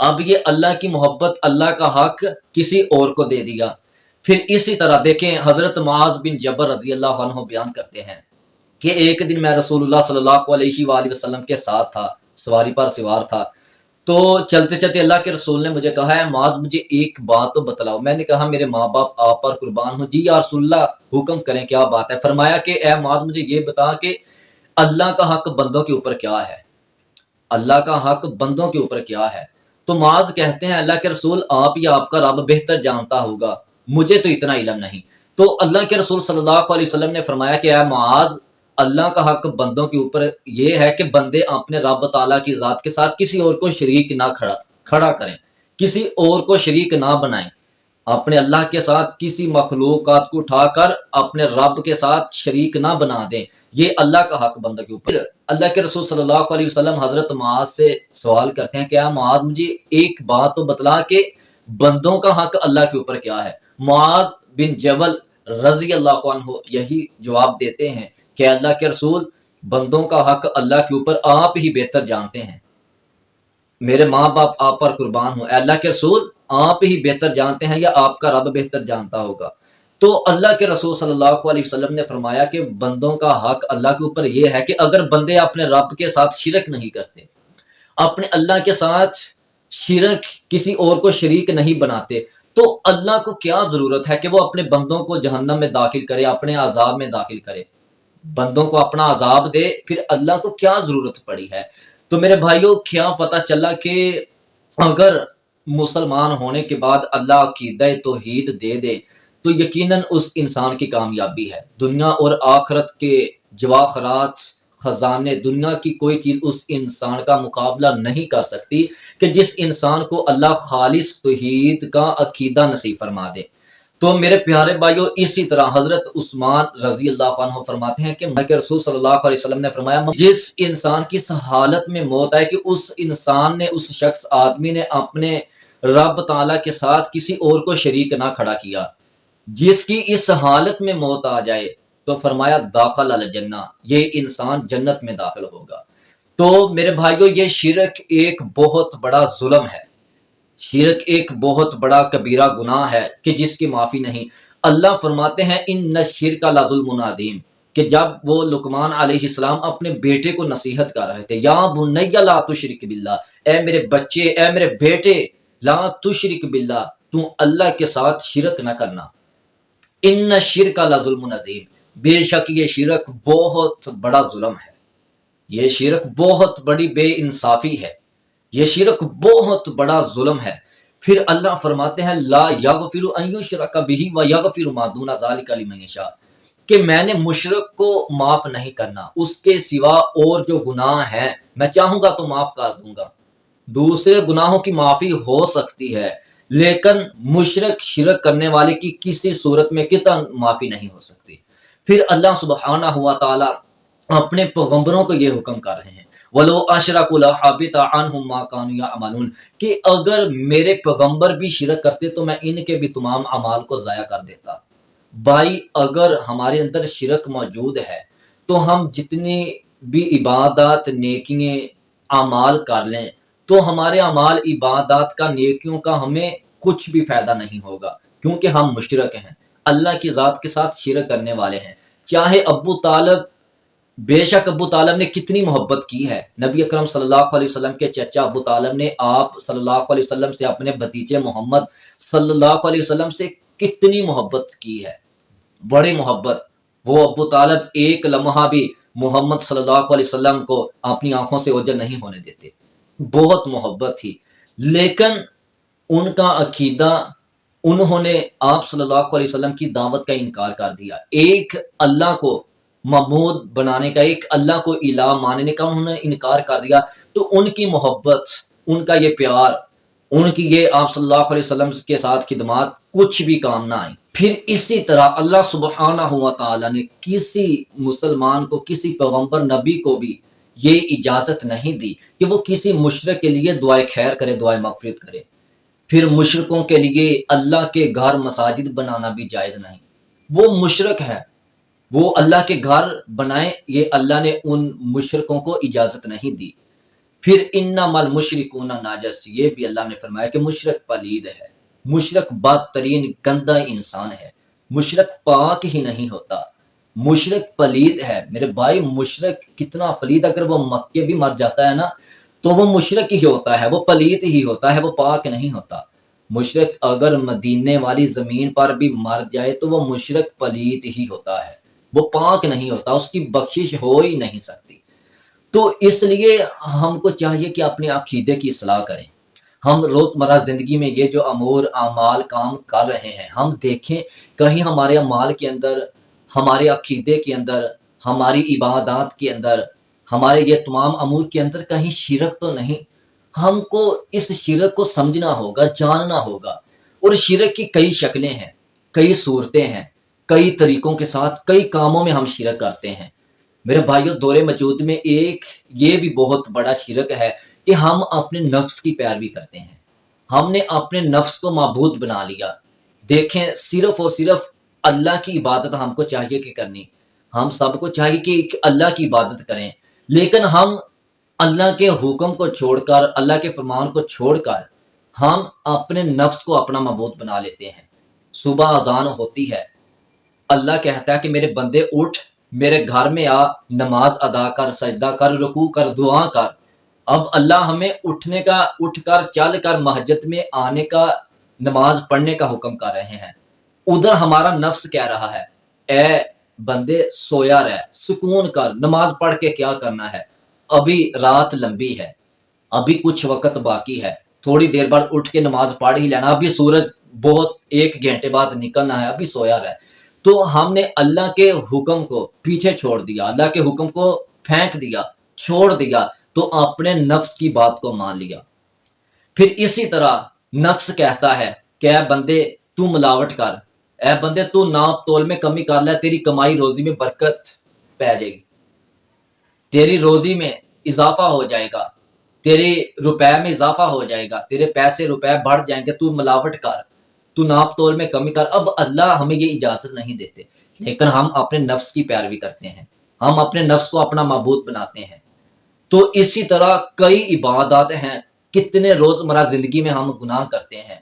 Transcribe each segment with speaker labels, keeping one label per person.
Speaker 1: اب یہ اللہ کی محبت، اللہ کا حق کسی اور کو دے دیا۔ پھر اسی طرح دیکھیں حضرت معاذ بن جبل رضی اللہ عنہ بیان کرتے ہیں کہ ایک دن میں رسول اللہ صلی اللہ علیہ وآلہ وسلم کے ساتھ تھا، سواری پر سوار تھا، تو چلتے چلتے اللہ کے رسول نے مجھے کہا ہے معاذ مجھے ایک بات تو بتلاؤ۔ میں نے کہا میرے ماں باپ آپ پر قربان ہوں۔ جی یا رسول اللہ حکم کریں کیا بات ہے؟ فرمایا کہ اے معاذ مجھے یہ بتا کہ اللہ کا حق بندوں کے اوپر کیا ہے، اللہ کا حق بندوں کے اوپر کیا ہے؟ تو معاذ کہتے ہیں اللہ کے رسول آپ یا آپ کا رب بہتر جانتا ہوگا، مجھے تو اتنا علم نہیں۔ تو اللہ کے رسول صلی اللہ علیہ وسلم نے فرمایا کہ اے معاذ اللہ کا حق بندوں کے اوپر یہ ہے کہ بندے اپنے رب تعالیٰ کی ذات کے ساتھ کسی اور کو شریک نہ کھڑا کریں، کسی اور کو شریک نہ بنائیں، اپنے اللہ کے ساتھ کسی مخلوقات کو اٹھا کر اپنے رب کے ساتھ شریک نہ بنا دیں، یہ اللہ کا حق بندوں کے اوپر۔ اللہ کے رسول صلی اللہ علیہ وسلم حضرت معاذ سے سوال کرتے ہیں کہ اے معاذ مجھے ایک بات تو بتلا کہ بندوں کا حق اللہ کے اوپر کیا ہے؟ معاذ بن جبل رضی اللہ عنہ یہی جواب دیتے ہیں کہ اللہ کے رسول بندوں کا حق اللہ کے اوپر آپ ہی بہتر جانتے ہیں، میرے ماں باپ آپ پر قربان ہوں، اے اللہ کے رسول آپ ہی بہتر جانتے ہیں یا آپ کا رب بہتر جانتا ہوگا۔ تو اللہ کے رسول صلی اللہ علیہ وسلم نے فرمایا کہ بندوں کا حق اللہ کے اوپر یہ ہے کہ اگر بندے اپنے رب کے ساتھ شرک نہیں کرتے، اپنے اللہ کے ساتھ شرک کسی اور کو شریک نہیں بناتے، تو اللہ کو کیا ضرورت ہے کہ وہ اپنے بندوں کو جہنم میں داخل کرے، اپنے عذاب میں داخل کرے، بندوں کو اپنا عذاب دے، پھر اللہ کو کیا ضرورت پڑی ہے؟ تو میرے بھائیوں کیا پتہ چلا کہ اگر مسلمان ہونے کے بعد اللہ عقیدہ توحید دے دے تو یقیناً اس انسان کی کامیابی ہے، دنیا اور آخرت کے جواہرات خزانے، دنیا کی کوئی چیز اس انسان کا مقابلہ نہیں کر سکتی کہ جس انسان کو اللہ خالص توحید کا عقیدہ نصیب فرما دے۔ تو میرے پیارے بھائیوں اسی طرح حضرت عثمان رضی اللہ عنہ فرماتے ہیں کہ رسول صلی اللہ علیہ وسلم نے فرمایا جس انسان کی اس حالت میں موت آئے کہ اس انسان نے، اس شخص آدمی نے اپنے رب تعالیٰ کے ساتھ کسی اور کو شریک نہ کھڑا کیا، جس کی اس حالت میں موت آ جائے تو فرمایا داخل الجنہ، یہ انسان جنت میں داخل ہوگا۔ تو میرے بھائیوں یہ شرک ایک بہت بڑا ظلم ہے، شرک ایک بہت بڑا کبیرہ گناہ ہے کہ جس کی معافی نہیں۔ اللہ فرماتے ہیں ان الشرک لظلم عظیم، کہ جب وہ لقمان علیہ السلام اپنے بیٹے کو نصیحت کر رہے تھے، یا بنی لا تشرک باللہ، اے میرے بچے، اے میرے بیٹے، لا تشرک باللہ، تو اللہ کے ساتھ شرک نہ کرنا، ان الشرک لظلم عظیم، بے شک یہ شرک بہت بڑا ظلم ہے، یہ شرک بہت بڑی بے انصافی ہے، یہ شرک بہت بڑا ظلم ہے۔ پھر اللہ فرماتے ہیں لا یغفر ان یشرک بہ ویغفر ما دون ذلک لمن یشاء، کہ میں نے مشرک کو معاف نہیں کرنا، اس کے سوا اور جو گناہ ہیں میں چاہوں گا تو معاف کر دوں گا، دوسرے گناہوں کی معافی ہو سکتی ہے لیکن مشرک شرک کرنے والے کی کسی صورت میں کتنا معافی نہیں ہو سکتی۔ پھر اللہ سبحانہ ہوا تعالیٰ اپنے پیغمبروں کو یہ حکم کر رہے ہیں وَلَوْ أَشْرَكُوا لَحَبِطَ عَنْهُمْ مَا كَانُوا يَعْمَلُونَ، کہ اگر میرے پیغمبر بھی شرک کرتے تو میں ان کے بھی تمام اعمال کو ضائع کر دیتا۔ بھائی اگر ہمارے اندر شرک موجود ہے تو ہم جتنی بھی عبادات نیکیاں اعمال کر لیں تو ہمارے اعمال عبادات کا نیکیوں کا ہمیں کچھ بھی فائدہ نہیں ہوگا، کیونکہ ہم مشرک ہیں، اللہ کی ذات کے ساتھ شرک کرنے والے ہیں۔ چاہے ابو طالب، بے شک ابو طالب نے کتنی محبت کی ہے، نبی اکرم صلی اللہ علیہ وسلم کے چچا ابو طالب نے آپ صلی اللہ علیہ وسلم سے، اپنے بھتیجے محمد صلی اللہ علیہ وسلم سے کتنی محبت کی ہے، بڑی محبت۔ وہ ابو طالب ایک لمحہ بھی محمد صلی اللہ علیہ وسلم کو اپنی آنکھوں سے اوجھل نہیں ہونے دیتے، بہت محبت تھی، لیکن ان کا عقیدہ، انہوں نے آپ صلی اللہ علیہ وسلم کی دعوت کا انکار کر دیا، ایک اللہ کو معبود بنانے کا، ایک اللہ کو الہ ماننے کا انہوں نے انکار کر دیا، تو ان کی محبت، ان کا یہ پیار، ان کی یہ آپ صلی اللہ علیہ وسلم کے ساتھ خدمات کچھ بھی کام نہ آئی۔ پھر اسی طرح اللہ سبحانہ و تعالیٰ نے کسی مسلمان کو، کسی پیغمبر نبی کو بھی یہ اجازت نہیں دی کہ وہ کسی مشرک کے لیے دعائے خیر کرے، دعائے مغفرت کرے۔ پھر مشرکوں کے لیے اللہ کے گھر مساجد بنانا بھی جائز نہیں، وہ مشرک ہے، وہ اللہ کے گھر بنائیں، یہ اللہ نے ان مشرکوں کو اجازت نہیں دی۔ پھر انما المشرکون نجس، یہ بھی اللہ نے فرمایا کہ مشرک پلید ہے، مشرک بدترین گندا انسان ہے، مشرک پاک ہی نہیں ہوتا، مشرک پلید ہے۔ میرے بھائی مشرک کتنا پلید، اگر وہ مکے بھی مر جاتا ہے نا تو وہ مشرک ہی ہوتا ہے، وہ پلید ہی ہوتا ہے، وہ پاک نہیں ہوتا۔ مشرک اگر مدینے والی زمین پر بھی مر جائے تو وہ مشرک پلید ہی ہوتا ہے، وہ پاک نہیں ہوتا، اس کی بخشش ہو ہی نہیں سکتی۔ تو اس لیے ہم کو چاہیے کہ اپنے عقیدے کی اصلاح کریں۔ ہم روزمرہ زندگی میں یہ جو امور اعمال کام کر رہے ہیں، ہم دیکھیں کہیں ہمارے اعمال کے اندر، ہمارے عقیدے کے اندر، ہماری عبادات کے اندر، ہمارے یہ تمام امور کے اندر کہیں شرک تو نہیں۔ ہم کو اس شرک کو سمجھنا ہوگا، جاننا ہوگا، اور شرک کی کئی شکلیں ہیں، کئی صورتیں ہیں، کئی طریقوں کے ساتھ کئی کاموں میں ہم شرک کرتے ہیں۔ میرے بھائیوں، دور موجود میں ایک یہ بھی بہت بڑا شرک ہے کہ ہم اپنے نفس کی پیروی کرتے ہیں، ہم نے اپنے نفس کو معبود بنا لیا۔ دیکھیں صرف اور صرف اللہ کی عبادت ہم کو چاہیے کہ کرنی، ہم سب کو چاہیے کہ اللہ کی عبادت کریں، لیکن ہم اللہ کے حکم کو چھوڑ کر، اللہ کے فرمان کو چھوڑ کر ہم اپنے نفس کو اپنا معبود بنا لیتے ہیں۔ صبح اذان ہوتی ہے، اللہ کہتا ہے کہ میرے بندے اٹھ، میرے گھر میں آ، نماز ادا کر، سجدہ کر، رکوع کر، دعا کر۔ اب اللہ ہمیں اٹھنے کا، اٹھ کر چل کر مسجد میں آنے کا، نماز پڑھنے کا حکم کر رہے ہیں۔ ادھر ہمارا نفس کہہ رہا ہے اے بندے سویا رہ، سکون کر، نماز پڑھ کے کیا کرنا ہے، ابھی رات لمبی ہے، ابھی کچھ وقت باقی ہے، تھوڑی دیر بعد اٹھ کے نماز پڑھ ہی لینا، ابھی سورج بہت 1 گھنٹے بعد نکلنا ہے، ابھی سویا رہ۔ تو ہم نے اللہ کے حکم کو پیچھے چھوڑ دیا، اللہ کے حکم کو پھینک دیا، چھوڑ دیا، تو اپنے نفس کی بات کو مان لیا۔ پھر اسی طرح نفس کہتا ہے کہ اے بندے تو ملاوٹ کر، اے بندے تو ناپ تول میں کمی کر لے، تیری کمائی روزی میں برکت پہ جائے گی، تیری روزی میں اضافہ ہو جائے گا، تیری روپے میں اضافہ ہو جائے گا، تیرے پیسے روپے بڑھ جائیں گے، تو ملاوٹ کر، تو ناپ تول میں کمی کر۔ اب اللہ ہمیں یہ اجازت نہیں دیتے، لیکن ہم اپنے نفس کی پیروی کرتے ہیں، ہم اپنے نفس کو اپنا معبود بناتے ہیں۔ تو اسی طرح کئی عبادات ہیں، کتنے روزمرہ زندگی میں ہم گناہ کرتے ہیں۔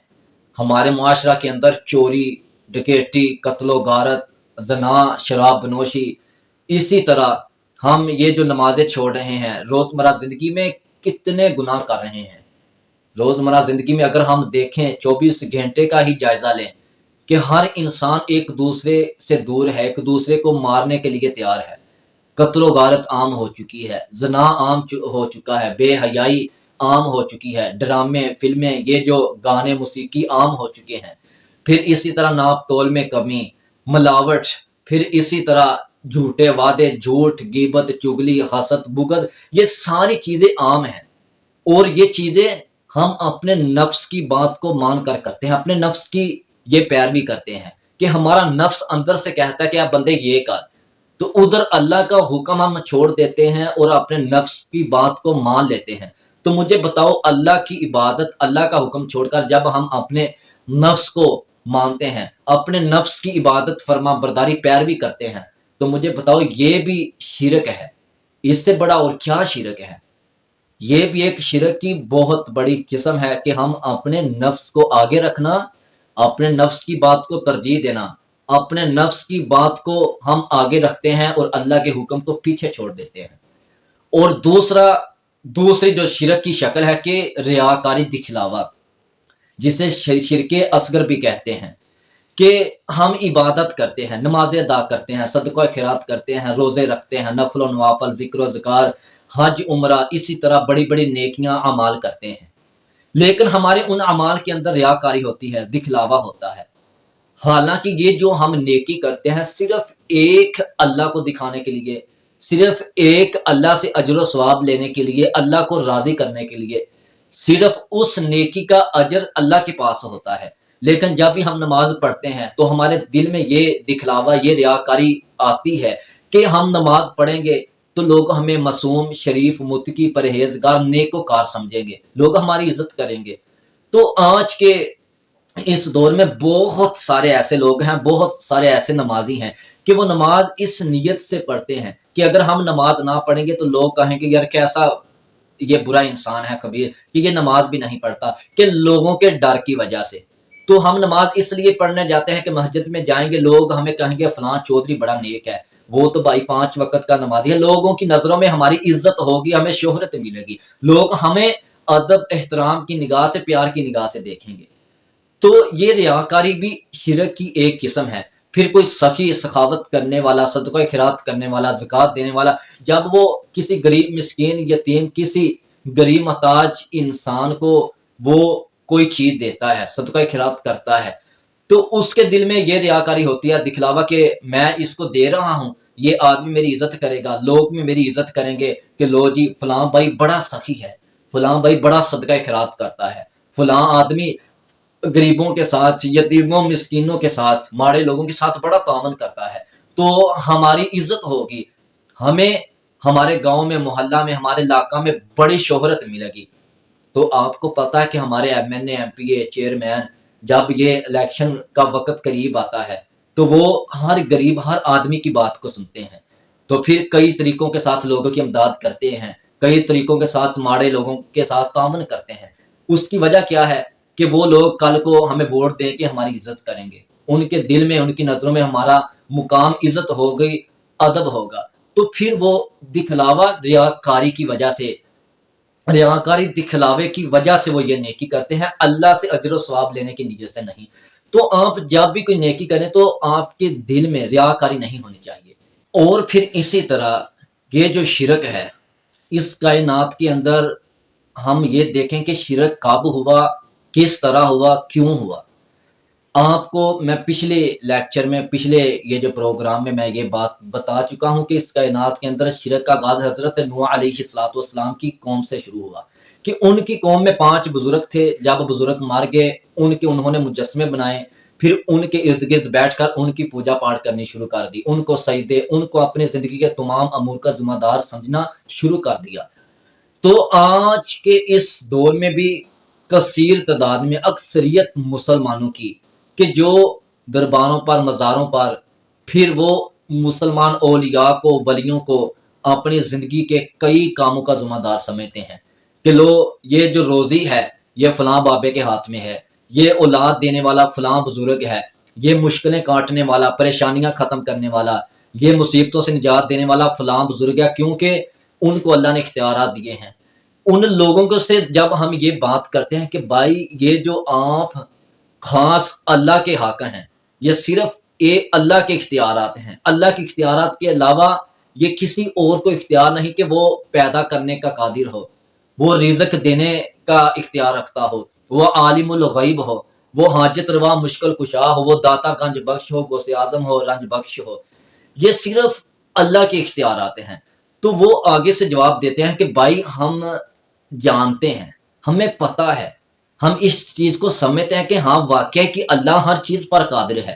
Speaker 1: ہمارے معاشرہ کے اندر چوری، ڈکیٹی، قتل و غارت، زنا، شراب نوشی، اسی طرح ہم یہ جو نمازیں چھوڑ رہے ہیں، روزمرہ زندگی میں کتنے گناہ کر رہے ہیں۔ روزمرہ زندگی میں اگر ہم دیکھیں 24 گھنٹے کا ہی جائزہ لیں کہ ہر انسان ایک دوسرے سے دور ہے، ایک دوسرے کو مارنے کے لیے تیار ہے، قتل و غارت عام ہو چکی ہے، زنا عام ہو چکا ہے، بے حیائی عام ہو چکی ہے، ڈرامے، فلمیں، یہ جو گانے، موسیقی عام ہو چکے ہیں۔ پھر اسی طرح ناپ تول میں کمی، ملاوٹ، پھر اسی طرح جھوٹے وعدے، جھوٹ، غیبت، چگلی، حسد، بغض، یہ ساری چیزیں عام ہیں، اور یہ چیزیں ہم اپنے نفس کی بات کو مان کر کرتے ہیں، اپنے نفس کی یہ پیروی کرتے ہیں کہ ہمارا نفس اندر سے کہتا ہے کہ آپ بندے یہ کر، تو ادھر اللہ کا حکم ہم چھوڑ دیتے ہیں اور اپنے نفس کی بات کو مان لیتے ہیں۔ تو مجھے بتاؤ، اللہ کی عبادت، اللہ کا حکم چھوڑ کر جب ہم اپنے نفس کو مانتے ہیں، اپنے نفس کی عبادت، فرما برداری، پیروی کرتے ہیں، تو مجھے بتاؤ یہ بھی شرک ہے۔ اس سے بڑا اور کیا شرک ہے؟ یہ بھی ایک شرک کی بہت بڑی قسم ہے کہ ہم اپنے نفس کو آگے رکھنا، اپنے نفس کی بات کو ترجیح دینا، اپنے نفس کی بات کو ہم آگے رکھتے ہیں اور اللہ کے حکم کو پیچھے چھوڑ دیتے ہیں۔ اور دوسری جو شرک کی شکل ہے کہ ریاکاری، دکھلاوا، جسے شرک اصغر بھی کہتے ہیں، کہ ہم عبادت کرتے ہیں، نمازیں ادا کرتے ہیں، صدقہ خیرات کرتے ہیں، روزے رکھتے ہیں، نفل و نوافل، ذکر و ذکار، حج، عمرہ، اسی طرح بڑی بڑی نیکیاں اعمال کرتے ہیں، لیکن ہمارے ان اعمال کے اندر ریاکاری ہوتی ہے، دکھلاوا ہوتا ہے۔ حالانکہ یہ جو ہم نیکی کرتے ہیں صرف ایک اللہ کو دکھانے کے لیے، صرف ایک اللہ سے اجر و ثواب لینے کے لیے، اللہ کو راضی کرنے کے لیے، صرف اس نیکی کا اجر اللہ کے پاس ہوتا ہے۔ لیکن جب بھی ہم نماز پڑھتے ہیں تو ہمارے دل میں یہ دکھلاوا، یہ ریاکاری آتی ہے کہ ہم نماز پڑھیں گے تو لوگ ہمیں معصوم، شریف، متقی، پرہیزگار، نیکوکار سمجھیں گے، لوگ ہماری عزت کریں گے۔ تو آج کے اس دور میں بہت سارے ایسے لوگ ہیں، بہت سارے ایسے نمازی ہیں کہ وہ نماز اس نیت سے پڑھتے ہیں کہ اگر ہم نماز نہ پڑھیں گے تو لوگ کہیں گے یار کیسا یہ برا انسان ہے خبیر کہ یہ نماز بھی نہیں پڑھتا، کہ لوگوں کے ڈر کی وجہ سے۔ تو ہم نماز اس لیے پڑھنے جاتے ہیں کہ مسجد میں جائیں گے، لوگ ہمیں کہیں گے فلاں چودھری بڑا نیک ہے، وہ تو بھائی 5 وقت کا نمازی ہے، لوگوں کی نظروں میں ہماری عزت ہوگی، ہمیں شہرت ملے گی، لوگ ہمیں ادب احترام کی نگاہ سے، پیار کی نگاہ سے دیکھیں گے۔ تو یہ ریاکاری بھی شرک کی ایک قسم ہے۔ پھر کوئی سخی سخاوت کرنے والا، صدقہ خیرات کرنے والا، زکوٰۃ دینے والا، جب وہ کسی غریب مسکین یتیم، کسی غریب محتاج انسان کو وہ کوئی چیز دیتا ہے، صدقہ خیرات کرتا ہے، تو اس کے دل میں یہ ریاکاری ہوتی ہے، دکھلاوا کہ میں اس کو دے رہا ہوں، یہ آدمی میری عزت کرے گا، لوگ میں میری عزت کریں گے کہ لو جی فلاں بھائی بڑا سخی ہے، فلاں بھائی بڑا صدقہ خیرات کرتا ہے، فلاں آدمی غریبوں کے ساتھ، یتیموں مسکینوں کے ساتھ، ماڑے لوگوں کے ساتھ بڑا تعاون کرتا ہے، تو ہماری عزت ہوگی، ہمیں ہمارے گاؤں میں، محلہ میں، ہمارے علاقہ میں بڑی شہرت ملے گی۔ تو آپ کو پتا ہے کہ ہمارے ایم این اے، ایم پی اے، چیئرمین جب یہ الیکشن کا وقت قریب آتا ہے تو وہ ہر غریب، ہر آدمی کی بات کو سنتے ہیں، تو پھر کئی طریقوں کے ساتھ لوگوں کی امداد کرتے ہیں، کئی طریقوں کے ساتھ ماڑے لوگوں کے ساتھ تعاون کرتے ہیں۔ اس کی وجہ کیا ہے کہ وہ لوگ کل کو ہمیں ووٹ دے کے ہماری عزت کریں گے، ان کے دل میں، ان کی نظروں میں ہمارا مقام عزت ہو گئی، ادب ہوگا، تو پھر وہ دکھلاوا ریاکاری کی وجہ سے، ریاکاری دکھلاوے کی وجہ سے وہ یہ نیکی کرتے ہیں، اللہ سے اجر و ثواب لینے کی نیت سے نہیں۔ تو آپ جب بھی کوئی نیکی کریں تو آپ کے دل میں ریاکاری نہیں ہونی چاہیے۔ اور پھر اسی طرح یہ جو شرک ہے، اس کائنات کے اندر ہم یہ دیکھیں کہ شرک کب ہوا، کس طرح ہوا، کیوں ہوا۔ آپ کو میں پچھلے لیکچر میں، پچھلے یہ جو پروگرام میں یہ بات بتا چکا ہوں کہ اس کائنات کے اندر شرک کا آغاز حضرت نوح علیہ السلام کی قوم سے شروع ہوا، کہ ان کی قوم میں 5 بزرگ تھے، جب بزرگ مار گئے انہوں نے مجسمے بنائے، پھر ان کے ارد گرد بیٹھ کر ان کی پوجا پاٹ کرنی شروع کر دی، ان کو سجدے، ان کو اپنی زندگی کے تمام امور کا ذمہ دار سمجھنا شروع کر دیا۔ تو آج کے اس دور میں بھی کثیر تعداد میں اکثریت مسلمانوں کی، کہ جو درباروں پر، مزاروں پر، پھر وہ مسلمان اولیاء کو، ولیوں کو اپنی زندگی کے کئی کاموں کا ذمہ دار سمجھتے ہیں، کہ لو یہ جو روزی ہے یہ فلاں بابے کے ہاتھ میں ہے، یہ اولاد دینے والا فلاں بزرگ ہے، یہ مشکلیں کاٹنے والا، پریشانیاں ختم کرنے والا، یہ مصیبتوں سے نجات دینے والا فلاں بزرگ ہے، کیونکہ ان کو اللہ نے اختیارات دیے ہیں۔ ان لوگوں کو سے جب ہم یہ بات کرتے ہیں کہ بھائی یہ جو آپ خاص اللہ کے حق ہیں، یہ صرف اللہ کے اختیارات ہیں، اللہ کے اختیارات کے علاوہ یہ کسی اور کو اختیار نہیں کہ وہ پیدا کرنے کا قادر ہو، وہ رزق دینے کا اختیار رکھتا ہو، وہ عالم الغیب ہو، وہ حاجت روا مشکل کشا ہو، وہ داتا گنج بخش ہو، غوث اعظم ہو، رنج بخش ہو، یہ صرف اللہ کے اختیارات ہیں۔ تو وہ آگے سے جواب دیتے ہیں کہ بھائی ہم جانتے ہیں، ہمیں پتہ ہے، ہم اس چیز کو سمجھتے ہیں کہ ہاں واقعہ کہ اللہ ہر چیز پر قادر ہے۔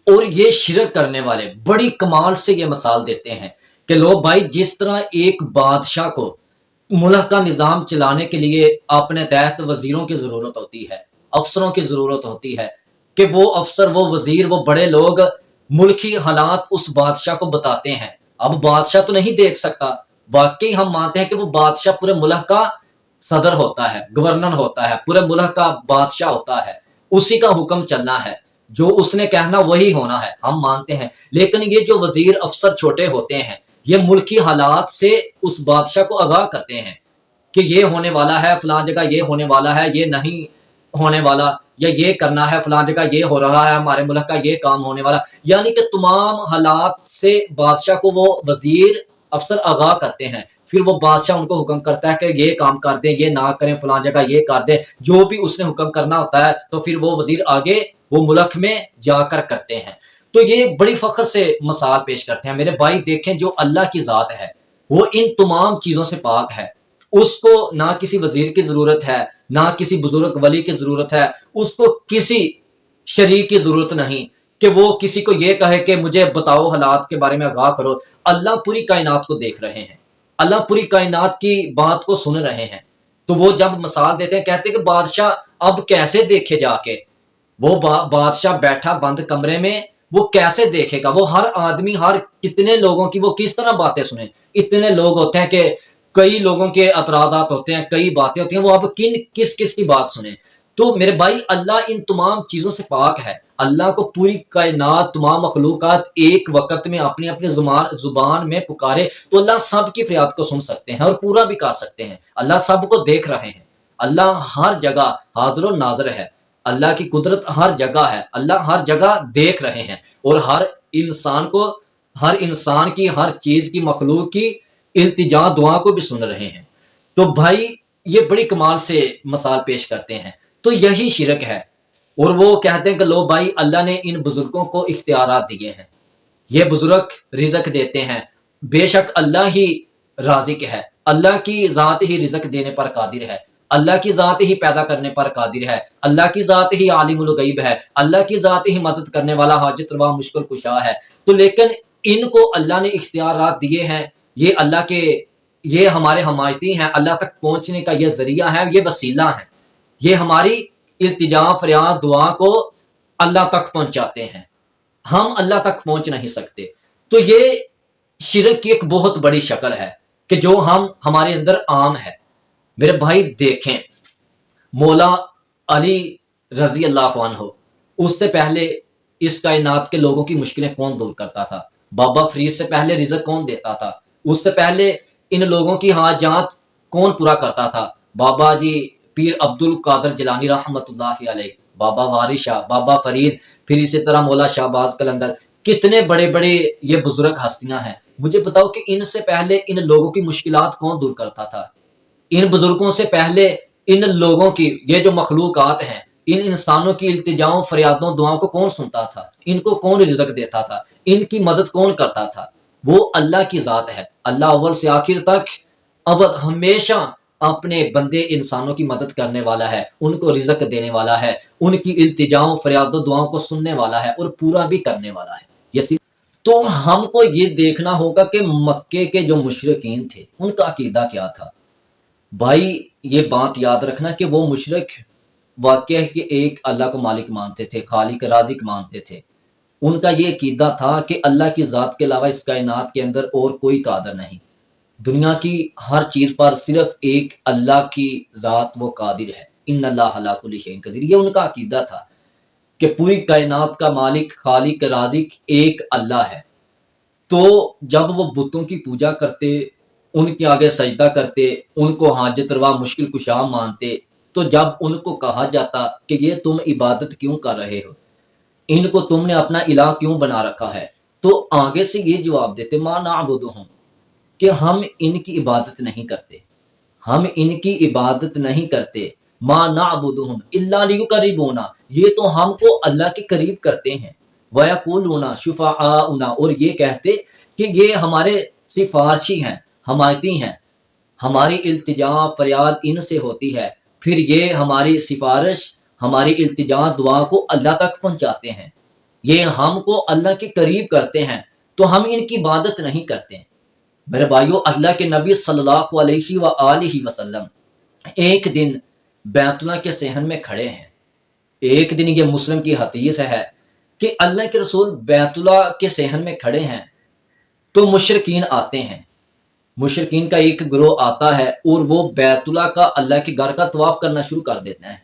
Speaker 1: اور یہ شرک کرنے والے بڑی کمال سے یہ مثال دیتے ہیں کہ لو بھائی جس طرح ایک بادشاہ کو ملک کا نظام چلانے کے لیے اپنے تحت وزیروں کی ضرورت ہوتی ہے، افسروں کی ضرورت ہوتی ہے، کہ وہ افسر، وہ وزیر، وہ بڑے لوگ ملکی حالات اس بادشاہ کو بتاتے ہیں۔ اب بادشاہ تو نہیں دیکھ سکتا، واقعی ہم مانتے ہیں کہ وہ بادشاہ پورے ملک کا صدر ہوتا ہے، گورنر ہوتا ہے، پورے ملک کا بادشاہ ہوتا ہے، اسی کا حکم چلنا ہے، جو اس نے کہنا وہی ہونا ہے، ہم مانتے ہیں۔ لیکن یہ جو وزیر افسر چھوٹے ہوتے ہیں، یہ ملکی حالات سے اس بادشاہ کو آگاہ کرتے ہیں کہ یہ ہونے والا ہے، فلاں جگہ یہ ہونے والا ہے، یہ نہیں ہونے والا، یا یہ کرنا ہے، فلاں جگہ یہ ہو رہا ہے، ہمارے ملک کا یہ کام ہونے والا، یعنی کہ تمام حالات سے بادشاہ کو وہ وزیر افسر آگاہ کرتے ہیں۔ پھر وہ بادشاہ ان کو حکم کرتا ہے کہ یہ کام کر دیں، یہ نہ کریں، فلاں جگہ یہ کر دیں، جو بھی اس نے حکم کرنا ہوتا ہے تو پھر وہ وزیر آگے وہ ملک میں جا کر کرتے ہیں۔ تو یہ بڑی فخر سے مثال پیش کرتے ہیں، میرے بھائی دیکھیں جو اللہ کی ذات ہے وہ ان تمام چیزوں سے پاک ہے، اس کو نہ کسی وزیر کی ضرورت ہے، نہ کسی بزرگ ولی کی ضرورت ہے، اس کو کسی شریک کی ضرورت نہیں کہ وہ کسی کو یہ کہے کہ مجھے بتاؤ، حالات کے بارے میں آگاہ کرو۔ اللہ پوری کائنات کو دیکھ رہے ہیں، اللہ پوری کائنات کی بات کو سن رہے ہیں۔ تو وہ جب مثال دیتے ہیں، کہتے ہیں کہ بادشاہ اب کیسے دیکھے جا کے، وہ بادشاہ بیٹھا بند کمرے میں، وہ کیسے دیکھے گا، وہ ہر آدمی، ہر کتنے لوگوں کی وہ کس طرح باتیں سنے۔ اتنے لوگ ہوتے ہیں کہ کئی لوگوں کے اعتراضات ہوتے ہیں، کئی باتیں ہوتی ہیں، وہ آپ کس کس کی بات سنیں؟ تو میرے بھائی اللہ ان تمام چیزوں سے پاک ہے۔ اللہ کو پوری کائنات تمام مخلوقات ایک وقت میں اپنی اپنی زبان میں پکارے تو اللہ سب کی فریاد کو سن سکتے ہیں اور پورا بھی کر سکتے ہیں۔ اللہ سب کو دیکھ رہے ہیں، اللہ ہر جگہ حاضر و ناظر ہے، اللہ کی قدرت ہر جگہ ہے، اللہ ہر جگہ دیکھ رہے ہیں اور ہر انسان کی، ہر چیز کی، مخلوق کی التجا دعا کو بھی سن رہے ہیں۔ تو بھائی یہ بڑی کمال سے مثال پیش کرتے ہیں۔ تو یہی شرک ہے، اور وہ کہتے ہیں کہ لو بھائی اللہ نے ان بزرگوں کو اختیارات دیے ہیں، یہ بزرگ رزق دیتے ہیں، بے شک اللہ ہی رازق ہے، اللہ کی ذات ہی رزق دینے پر قادر ہے، اللہ کی ذات ہی پیدا کرنے پر قادر ہے، اللہ کی ذات ہی عالم الغیب ہے، اللہ کی ذات ہی مدد کرنے والا حاجت روا مشکل کشا ہے۔ تو لیکن ان کو اللہ نے اختیارات دیے ہیں، یہ ہمارے حمایتی ہیں، اللہ تک پہنچنے کا یہ ذریعہ ہے، یہ وسیلہ ہے، یہ ہماری التجا فریاد دعا کو اللہ تک پہنچاتے ہیں، ہم اللہ تک پہنچ نہیں سکتے۔ تو یہ شرک کی ایک بہت بڑی شکل ہے کہ جو ہمارے اندر عام ہے۔ میرے بھائی دیکھیں، مولا علی رضی اللہ عنہ، اس سے پہلے اس کائنات کے لوگوں کی مشکلیں کون دور کرتا تھا؟ بابا فرید سے پہلے رزق کون دیتا تھا؟ اس سے پہلے ان لوگوں کی حاجات کون پورا کرتا تھا؟ بابا جی پیر عبد القادر جیلانی رحمت اللہ علیہ، بابا وارث شاہ، بابا فرید، پھر اسی طرح مولا شہباز قلندر، کتنے بڑے بڑے یہ بزرگ ہستیاں ہیں۔ مجھے بتاؤ کہ ان سے پہلے ان لوگوں کی مشکلات کون دور کرتا تھا؟ ان بزرگوں سے پہلے ان لوگوں کی، یہ جو مخلوقات ہیں، ان انسانوں کی التجاؤں فریادوں دعاؤں کو کون سنتا تھا؟ ان کو کون رزق دیتا تھا؟ ان کی مدد کون کرتا تھا؟ وہ اللہ کی ذات ہے۔ اللہ اول سے آخر تک ابد ہمیشہ اپنے بندے انسانوں کی مدد کرنے والا ہے، ان کو رزق دینے والا ہے، ان کی التجاؤں فریادوں دعاؤں کو سننے والا ہے اور پورا بھی کرنے والا ہے۔ تو ہم کو یہ دیکھنا ہوگا کہ مکے کے جو مشرکین تھے ان کا عقیدہ کیا تھا۔ بھائی یہ بات یاد رکھنا کہ وہ مشرک واقعہ ہے کہ ایک اللہ کو مالک مانتے تھے، خالق رازق مانتے تھے۔ ان کا یہ عقیدہ تھا کہ اللہ کی ذات کے علاوہ اس کائنات کے اندر اور کوئی قادر نہیں، دنیا کی ہر چیز پر صرف ایک اللہ کی ذات وہ قادر ہے۔ ان اللہ علی کل شیء قدیر، یہ ان کا عقیدہ تھا کہ پوری کائنات کا مالک خالق رازق ایک اللہ ہے۔ تو جب وہ بتوں کی پوجا کرتے، ان کے آگے سجدہ کرتے، ان کو حاجت روا مشکل کشا مانتے، تو جب ان کو کہا جاتا کہ یہ تم عبادت کیوں کر رہے ہو، ان کو تم نے اپنا الہ کیوں بنا رکھا ہے، تو آگے سے یہ جواب دیتے ما نعبدہم، کہ ہم ان کی عبادت نہیں کرتے، ہم ان کی عبادت نہیں کرتے، ما نعبدہم الا لیقربونا، یہ تو ہم کو اللہ کے قریب کرتے ہیں، ویقولون شفعاؤنا، اور یہ کہتے کہ یہ ہمارے سفارشی ہیں، حمایتی ہیں، ہماری التجا فریاد ان سے ہوتی ہے، پھر یہ ہماری سفارش، ہماری التجا دعا کو اللہ تک پہنچاتے ہیں، یہ ہم کو اللہ کے قریب کرتے ہیں، تو ہم ان کی عبادت نہیں کرتے۔ میرے بھائیو، اللہ کے نبی صلی اللہ علیہ وآلہ وسلم ایک دن بیت اللہ کے صحن میں کھڑے ہیں۔ ایک دن یہ مسلم کی حدیث ہے کہ اللہ کے رسول بیت اللہ کے صحن میں کھڑے ہیں تو مشرکین آتے ہیں، مشرکین کا ایک گروہ آتا ہے اور وہ بیت اللہ کا، اللہ کے گھر کا طواف کرنا شروع کر دیتے ہیں۔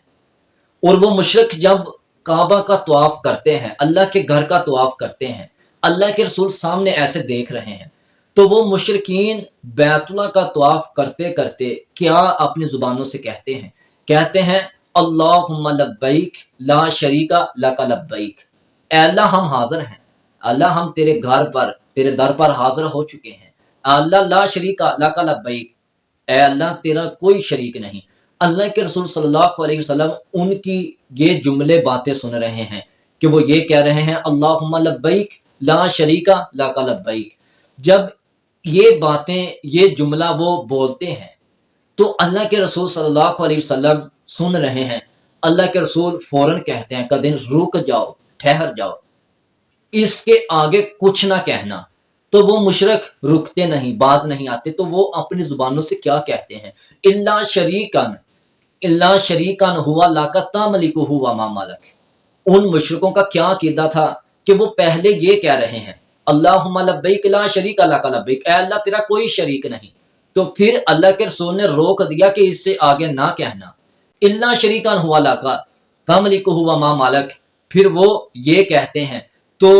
Speaker 1: اور وہ مشرک جب کعبہ کا طواف کرتے ہیں، اللہ کے گھر کا طواف کرتے ہیں، اللہ کے رسول سامنے ایسے دیکھ رہے ہیں، تو وہ مشرکین بیت اللہ کا طواف کرتے کرتے کیا اپنی زبانوں سے کہتے ہیں اللہم لبیک لا شریک لک لبیک، اے اللہ ہم حاضر ہیں، اللہ ہم تیرے گھر پر، تیرے در پر حاضر ہو چکے ہیں، اللہ لا شریک لک لبیک، اے اللہ تیرا کوئی شریک نہیں۔ اللہ کے رسول صلی اللہ علیہ وسلم ان کی یہ جملے باتیں سن رہے ہیں کہ وہ یہ کہہ رہے ہیں اللہم لبیک لا شریک لک لبیک۔ جب یہ باتیں، یہ جملہ وہ بولتے ہیں تو اللہ کے رسول صلی اللہ علیہ وسلم سن رہے ہیں، اللہ کے رسول فوراً کہتے ہیں کدن رک جاؤ، ٹھہر جاؤ، اس کے آگے کچھ نہ کہنا۔ تو وہ مشرک رکتے نہیں، بات نہیں آتے، تو وہ اپنی زبانوں سے کیا کہتے ہیں الا شریکن ہوا لاک تملک ہوا ما ملک۔ ان مشرکوں کا کیا عقیدہ تھا کہ وہ پہلے یہ کہہ رہے ہیں اللہم لبیک لا شریک لک لبیک، اے اللہ تیرا کوئی شریک نہیں، تو پھر اللہ کے رسول نے روک دیا کہ اس سے آگے نہ کہنا، اللہ شریکان ہوا لاکا تملک ہوا ما مالک، پھر وہ یہ کہتے ہیں۔ تو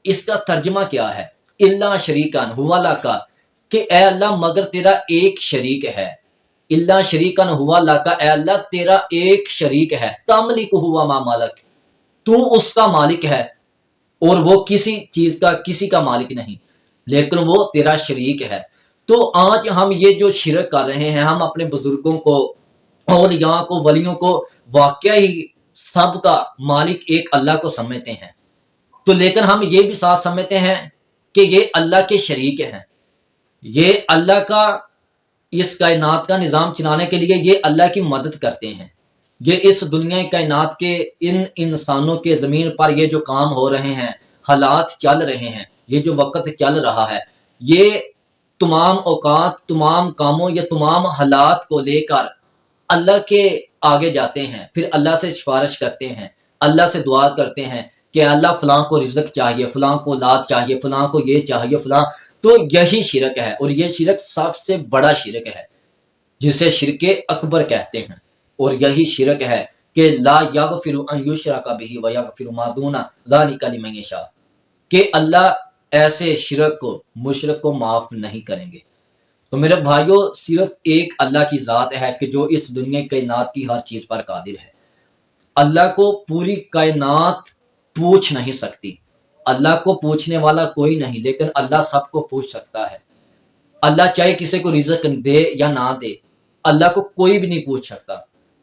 Speaker 1: اس کا ترجمہ کیا ہے؟ اللہ شریکان ہوا لاکا، کہ اے اللہ مگر تیرا ایک شریک ہے، اللہ شریکن ہوا لاکا، اے اللہ تیرا ایک شریک ہے، تملک ہوا ما مالک، تو اس کا مالک ہے اور وہ کسی چیز کا کسی کا مالک نہیں، لیکن وہ تیرا شریک ہے۔ تو آج ہم یہ جو شرک کر رہے ہیں، ہم اپنے بزرگوں کو، اولیاء کو، ولیوں کو واقعی سب کا مالک ایک اللہ کو سمجھتے ہیں، تو لیکن ہم یہ بھی ساتھ سمجھتے ہیں کہ یہ اللہ کے شریک ہیں، یہ اللہ کا اس کائنات کا نظام چلانے کے لیے یہ اللہ کی مدد کرتے ہیں، یہ اس دنیا کائنات کے ان انسانوں کے زمین پر یہ جو کام ہو رہے ہیں، حالات چل رہے ہیں، یہ جو وقت چل رہا ہے، یہ تمام اوقات، تمام کاموں یا تمام حالات کو لے کر اللہ کے آگے جاتے ہیں، پھر اللہ سے سفارش کرتے ہیں، اللہ سے دعا کرتے ہیں کہ اللہ فلاں کو رزق چاہیے، فلاں کو اولاد چاہیے، فلاں کو یہ چاہیے، فلاں۔ تو یہی شرک ہے، اور یہ شرک سب سے بڑا شرک ہے جسے شرک اکبر کہتے ہیں، اور یہی شرک ہے کہ لا یغفر ان یشرک بہ ویغفر ما دون ذلک لمن یشاء، کہ اللہ ایسے شرک کو، مشرک کو معاف نہیں کریں گے۔ تو میرے بھائیوں، صرف ایک اللہ کی ذات ہے کہ جو اس دنیا کائنات کی ہر چیز پر قادر ہے۔ اللہ کو پوری کائنات پوچھ نہیں سکتی، اللہ کو پوچھنے والا کوئی نہیں، لیکن اللہ سب کو پوچھ سکتا ہے۔ اللہ چاہے کسی کو رزق دے یا نہ دے، اللہ کو کوئی بھی نہیں پوچھ سکتا۔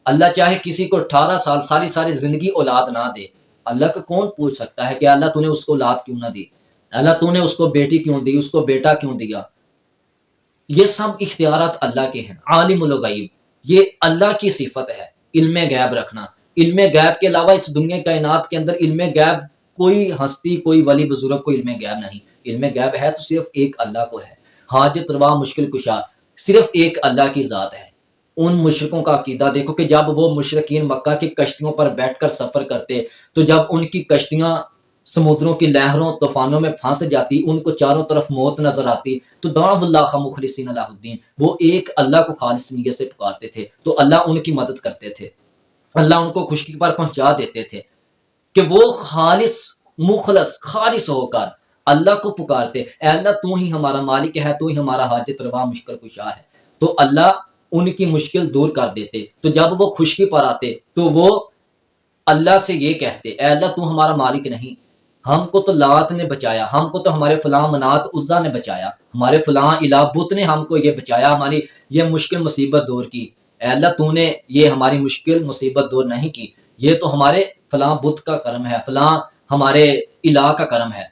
Speaker 1: اللہ چاہے کسی کو 18 سال ساری زندگی اولاد نہ دے، اللہ کو کون پوچھ سکتا ہے کہ اللہ تو نے اس کو اولاد کیوں نہ دی، اللہ تو نے اس کو بیٹی کیوں دی، اس کو بیٹا کیوں دیا؟ یہ سب اختیارات اللہ کے ہیں۔ عالم الغیب، یہ اللہ کی صفت ہے، علم غیب رکھنا۔ علم غیب کے علاوہ اس دنیا کائنات کے اندر علم غیب کوئی ہستی، کوئی ولی بزرگ کو علم غیب نہیں۔ علم غیب ہے تو صرف ایک اللہ کو ہے۔ حاجت روا، مشکل کشا صرف ایک اللہ کی ذات ہے۔ ان مشرکوں کا عقیدہ دیکھو کہ جب وہ مشرکین مکہ کی کشتیوں پر بیٹھ کر سفر کرتے، تو جب ان کی کشتیاں سمندروں کی لہروں طوفانوں میں پھنس جاتی، ان کو چاروں طرف موت نظر آتی، تو دعوا اللہ مخلصین لہ الدین، وہ ایک اللہ کو خالص نیت سے پکارتے تھے، تو اللہ ان کی مدد کرتے تھے، اللہ ان کو خشکی پر پہنچا دیتے تھے، کہ وہ خالص مخلص خالص ہو کر اللہ کو پکارتے، اے اللہ تو ہی ہمارا مالک ہے، تو ہی ہمارا حاجت روا مشکل کشا ہے، تو اللہ ان کی مشکل دور کر دیتے۔ تو جب وہ خشکی پر آتے تو وہ اللہ سے یہ کہتے، اے اللہ تو ہمارا مالک نہیں، ہم کو تو لات نے بچایا، ہم کو تو ہمارے فلاں منات عزا نے بچایا، ہمارے فلاں الہ بت نے ہم کو یہ بچایا، ہماری یہ مشکل مصیبت دور کی، اے اللہ تو نے یہ ہماری مشکل مصیبت دور نہیں کی، یہ تو ہمارے فلاں بت کا کرم ہے، فلاں ہمارے الہ کا کرم ہے،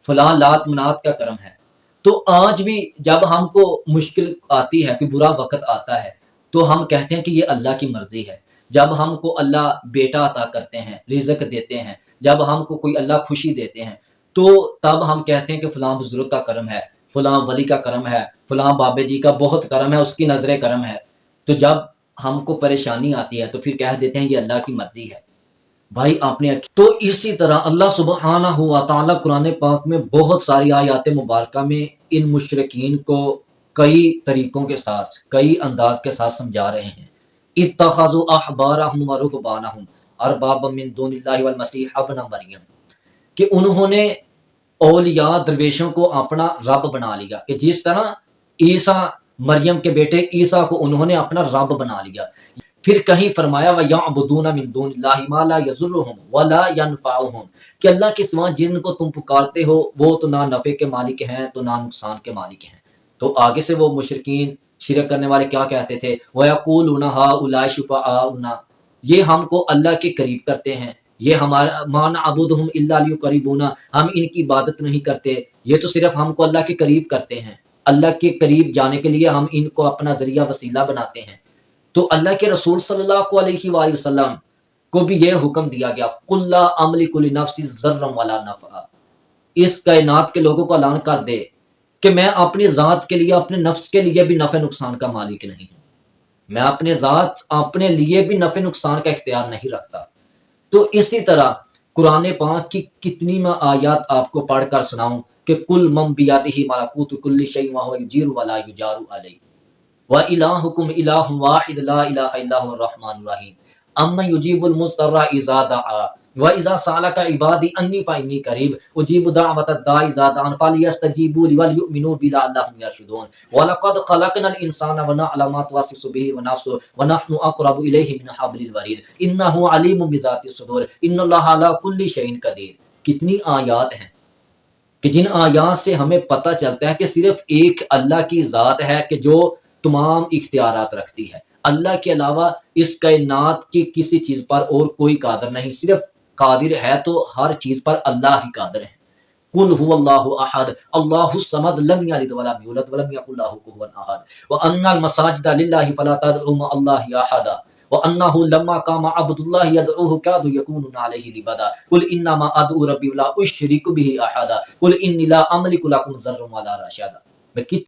Speaker 1: فلاں لات منات کا کرم ہے۔ تو آج بھی جب ہم کو مشکل آتی ہے، کہ برا وقت آتا ہے، تو ہم کہتے ہیں کہ یہ اللہ کی مرضی ہے۔ جب ہم کو اللہ بیٹا عطا کرتے ہیں، رزق دیتے ہیں، جب ہم کو کوئی اللہ خوشی دیتے ہیں، تو تب ہم کہتے ہیں کہ فلاں بزرگ کا کرم ہے، فلاں ولی کا کرم ہے، فلاں بابے جی کا بہت کرم ہے، اس کی نظر کرم ہے۔ تو جب ہم کو پریشانی آتی ہے تو پھر کہہ دیتے ہیں یہ اللہ کی مرضی ہے۔ بھائی آپ نے تو اسی طرح اللہ سبحانہ و تعالیٰ قرآن پاک میں بہت ساری آیات مبارکہ میں ان مشرکین کو کئی طریقوں کے ساتھ، کئی انداز کے ساتھ سمجھا رہے ہیں۔ اتخذوا احبارهم ورهبانهم اربابا من دون اللہ والمسیح ابن مریم، کہ انہوں نے اولیاء درویشوں کو اپنا رب بنا لیا، کہ جس طرح عیسیٰ مریم کے بیٹے عیسیٰ کو انہوں نے اپنا رب بنا لیا۔ پھر کہیں فرمایا وَيَعْبُدُونَ مِن دُونِ اللَّهِ مَا لَا يَضُرُّهُمْ وَلَا يَنفَعُهُمْ، کہ اللہ کے سوا جن کو تم پکارتے ہو وہ تو نہ نفع کے مالک ہیں تو نہ نقصان کے مالک ہیں۔ تو آگے سے وہ مشرکین شرک کرنے والے کیا کہتے تھے؟ وَيَقُولُونَ هَؤُلَاءِ شُفَعَاؤُنَا، یہ ہم کو اللہ کے قریب کرتے ہیں، یہ ہمارا مَا نَعْبُدُهُمْ إِلَّا لِيُقَرِّبُونَا، ہم ان کی عبادت نہیں کرتے، یہ تو صرف ہم کو اللہ کے قریب کرتے ہیں، اللہ کے قریب جانے کے لیے ہم ان کو اپنا ذریعہ وسیلہ بناتے ہیں۔ تو اللہ کے رسول صلی اللہ علیہ وآلہ وسلم کو بھی یہ حکم دیا گیا، قُل لَا أَمْلِكُ لِنَفْسِي ضَرًّا وَلَا نَفْعًا، اس کائنات کے لوگوں کو اعلان کر دے کہ میں اپنی ذات کے لیے، اپنے نفس کے لیے بھی نفع نقصان کا مالک نہیں ہوں، میں اپنے ذات اپنے لیے بھی نفع نقصان کا اختیار نہیں رکھتا۔ تو اسی طرح قرآن پاک کی کتنی میں آیات آپ کو پڑھ کر سناؤں کہ کل من بیدہ ملکوت کل شیء وہو یجیر ولا یجار علیہ، وَإِلَٰهُكُمْ إِلَٰهٌ وَاحِدٌ لَا إِلَٰهَ إِلَّا هُوَ الرَّحْمَٰنُ الرَّحِيمُ أَمَّن يُجِيبُ الْمُضْطَرَّ إِذَا دَعَا وَإِذَا سَأَلَكَ عِبَادِي أَنِّي فَإِنِّي قَرِيبٌ أُجِيبُ دَعْوَةَ الدَّاعِ إِذَا دَعَانِ فَلْيَسْتَجِيبُوا لِي وَلْيُؤْمِنُوا بِي لَعَلَّهُمْ يَرْشُدُونَ وَلَقَدْ خَلَقْنَا الْإِنسَانَ وَنَعْلَمُ مَا تُوَسْوِسُ بِهِ نَفْسُهُ وَنَحْنُ أَقْرَبُ إِلَيْهِ مِنْ حَبْلِ الْوَرِيدِ إِنَّهُ عَلِيمٌ بِذَاتِ الصُّدُورِ إِنَّ اللَّهَ عَلَىٰ كُلِّ شَيْءٍ قَدِيرٌ۔ کتنی آیات ہیں کہ جن آیات سے ہمیں پتہ چلتا ہے کہ صرف ایک اللہ کی ذات ہے کہ جو تمام اختیارات رکھتی ہے، اللہ کے علاوہ اس کائنات کی کسی چیز پر اور کوئی قادر نہیں، صرف قادر ہے تو ہر چیز پر اللہ ہی قادر ہے۔ قل هو اللہ احد اللہ الصمد لم یلد ولم یولد ولم یکن له کفوا احد وان المساجد للہ فلا تدعوا مع اللہ احدا وانه لما قام عبد الله يدعوه كادوا يكونون عليه لبدا قل انما ادعو ربي ولا اشرك به احدا قل انی لا املك لكم ضرا ولا رشدا۔